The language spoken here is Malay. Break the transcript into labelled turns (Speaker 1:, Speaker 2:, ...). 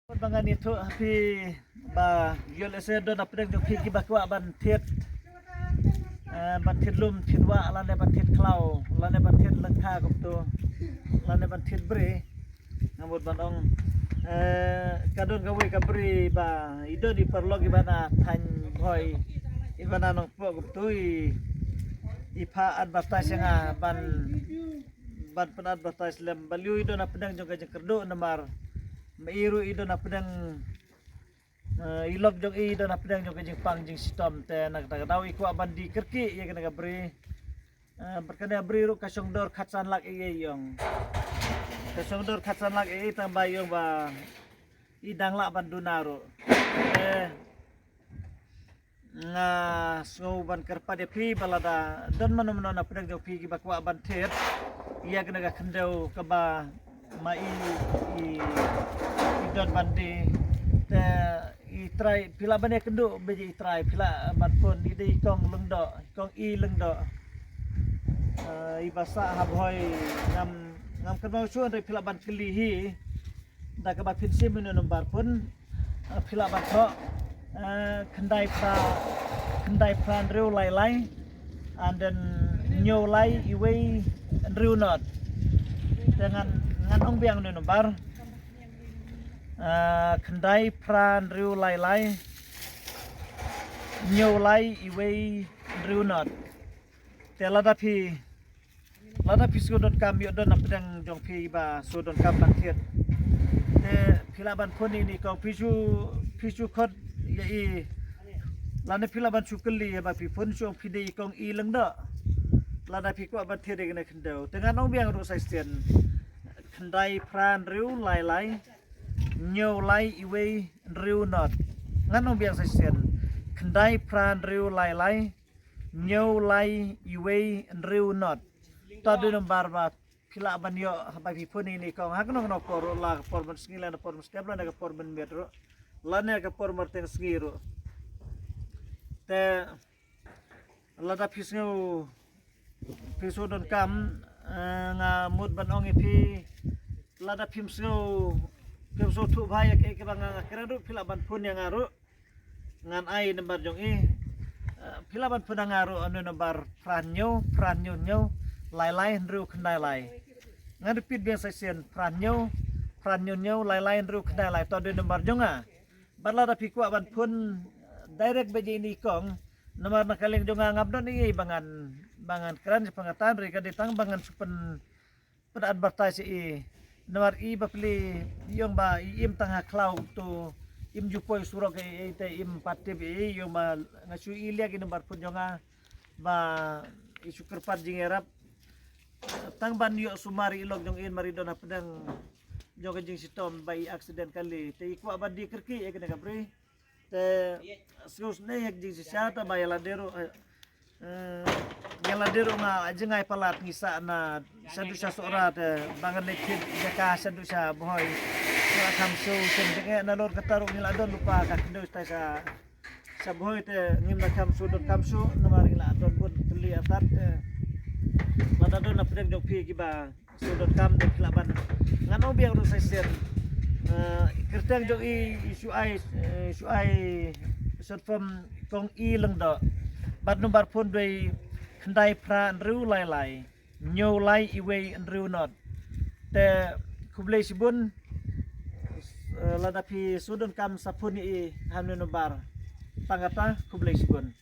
Speaker 1: Bangan itu api ba yol esedo na pedang jok pigi bakwa ban tit lum tit wa lane ban tit klau lane ban tit lengka gupto lane ban tit bre ngamut bandong kadon gawe kabri ba ido di perlog ibana tan boy ibana nong po gupto ipa advertise nga ban pen advertise lem baliu ido na pedang jok gajeng kerdo namar mairu ido na pedang ilog jog ido na pedang jog jing pang jing sistem te nagtagadaw iko abandi kerki ya kena gabri berkena bri ru kasong dor khatsan lak iye yong kasong dor khatsan lak iye tambah yong ba idang lak bandunaro nga so ban kerpa de pi balada don mano na pedang jog pi bakwa ban thet iya kena ga kendau ke ba mai idon bandi te i try pila bane kendo beji try pila bat pun di kong lengdo kong i lengdo i basa habhoi ngam kenau suan dari pila ban kelihi da ka bat pinsim no nombar pun pila bat ho kendai plan reu lai and then nyo lai iwei reu not dengan nganong biang no nombar kendai pran riu lai nyo lai iwei riu not te lada pi sudon kam yo don apdang jong pi ba sudon kam ban thiet te philaban phoni ni ko pisu khot ya i lana philaban sukeli ba pi phon so pi dei kong i lengda lada pi ko ban thiet ne kendau dengan ong biang ro sai sten kendai pran riu lai nyo lai iwei riu not ngano biang sesen kendai pran riu lai nyo lai iwei riu not tadu nombar ba pila banyo bagi pun ini kau hakno no por la por men skila na por stebla na por men metro lane ka por marten skiro te lada pisngo pisodon kam nga mud ban ong ipi lada pimsngo so tu bahaya ke bang keradu pilaban pun yang ngaru ngan ai nomor jong pilaban pun yang ngaru anu nomor pranyo lai nru kendai lai ngan repeat biasa sen pranyo lai nru kendai lai to de nomor jonga barla da piku ban pun direct beji ini kong nomor nakaling jonga ngabdon ni bangan keran pengatan rika ditang bangan supen pada advertise nomor i bapli yung ba im tangha klau to im jupoy surok te im patib yung ba ngasu ilia ki nomor pun jonga ba isu kerpat jingerap tang ban yo sumari ilog jong in marido na pedang joga jing sitom ba i accident kali te ikwa ba di kerki kena kapri te sus ne yak jing sisata ba yaladero yaladero nga ajengai palat ngisa na sadu sa sora te bangan lekit jaka sadu sa boy sa kamso sendenge na lor kataro nila don lupa ka kendo sa boy te ngim na kamso na mari la don pun teli atat mata don na pedang jok pi giba sudot kam de klaban ngano biang ro sa sen kertang jok isu ai short form kong i lengdo bat nomor pun doi kendai pran riu lai nyo lai iwei riu not te kublai sibun ladapi sudun kam sapuni i hamne nombar tangata kublai sibun